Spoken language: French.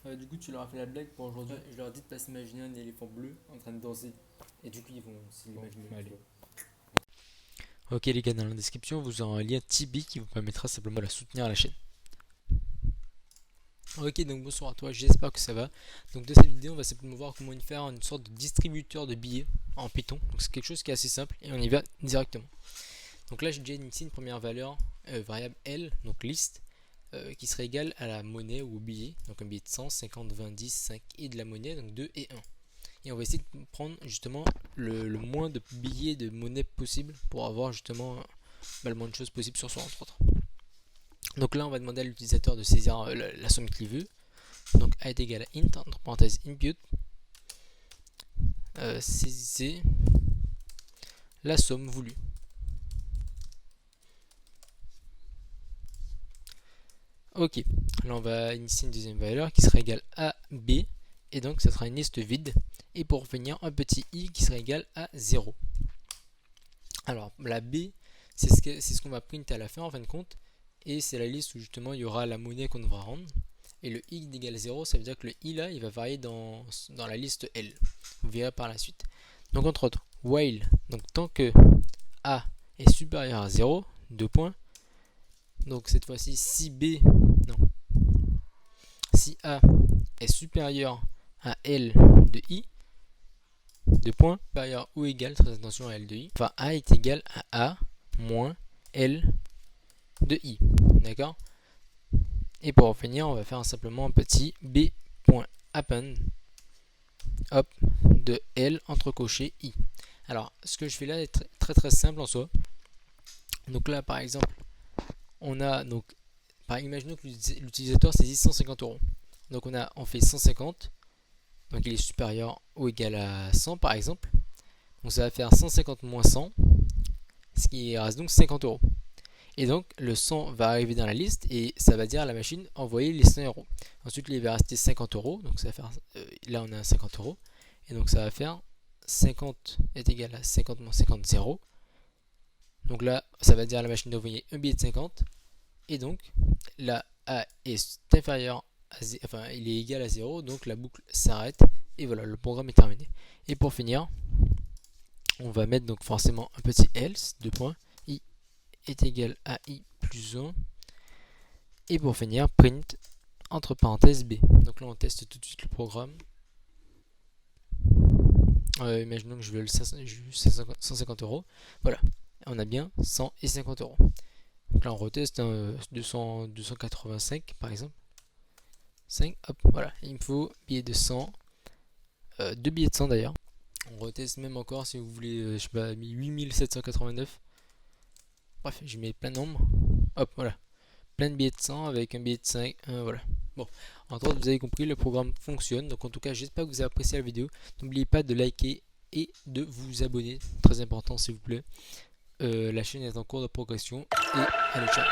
Du coup, tu leur as fait la blague pour aujourd'hui. Je leur ai dit de pas s'imaginer un éléphant bleu en train de danser. Et du coup, ils vont s'imaginer. Allez. Ok les gars, dans la description, vous aurez un lien Tipeee qui vous permettra simplement de soutenir la chaîne. Ok, donc bonsoir à toi, j'espère que ça va. Donc de cette vidéo, on va simplement voir comment faire une sorte de distributeur de billets en Python. Donc c'est quelque chose qui est assez simple et on y va directement. Donc là, j'ai déjà initié une première valeur variable L, donc list, qui serait égale à la monnaie ou au billet. Donc un billet de 100, 50, 20, 10, 5 et de la monnaie, donc 2 et 1. Et on va essayer de prendre justement le moins de billets de monnaie possible pour avoir justement le moins de choses possible sur soi entre autres. Donc là, on va demander à l'utilisateur de saisir la somme qu'il veut. Donc a est égal à int, entre parenthèses input, saisissez la somme voulue. Ok, là on va initier une deuxième valeur qui sera égale à b, et donc ça sera une liste vide, et pour finir un petit i qui sera égal à 0. Alors la b, c'est ce qu'on va printer à la fin en fin de compte, et c'est la liste où justement il y aura la monnaie qu'on devra rendre. Et le i égale 0, ça veut dire que le i là, il va varier dans la liste L. Vous verrez par la suite. Donc entre autres, while, donc tant que a est supérieur à 0, 2 points. Donc cette fois-ci, si b, non, si a est supérieur à L de i, 2 points, supérieur ou égal, très attention à L de i, enfin a est égal à a moins L de i. D'accord? Et pour finir, on va faire simplement un petit b.append hop, de L entrecoché i. Alors, ce que je fais là est très simple en soi. Donc là, par exemple, on a donc, imaginons que l'utilisateur saisit 150 euros. Donc on fait 150, donc il est supérieur ou égal à 100 par exemple. Donc ça va faire 150 moins 100, ce qui reste donc 50 euros. Et donc le 100 va arriver dans la liste et ça va dire à la machine envoyer les 100 euros. Ensuite il va rester 50 euros, donc ça va faire, là on a 50 euros. Et donc ça va faire 50 est égal à 50 moins 50, 0. Donc là ça va dire à la machine d'envoyer un billet de 50. Et donc là A est inférieur à 0, enfin il est égal à 0, donc la boucle s'arrête. Et voilà, le programme est terminé. Et pour finir, on va mettre donc forcément un petit else, 2 points, i est égal à i plus 1. Et pour finir, print entre parenthèses b. Donc là on teste tout de suite le programme. Imaginons que je veux 150 euros. Voilà, on a bien 100 et 50 euros. Donc là on reteste 285 par exemple. 5, hop, voilà, il me faut billet de 100, 2 billets de 100 d'ailleurs. On reteste même encore si vous voulez, je sais pas, 8789. Bref, je mets plein de nombres. Hop, voilà. Plein de billets de 100 avec un billet de 5. Voilà. Bon, entre autres, vous avez compris, le programme fonctionne. Donc en tout cas, j'espère que vous avez apprécié la vidéo. N'oubliez pas de liker et de vous abonner. Très important, s'il vous plaît. La chaîne est en cours de progression. Et allez, ciao.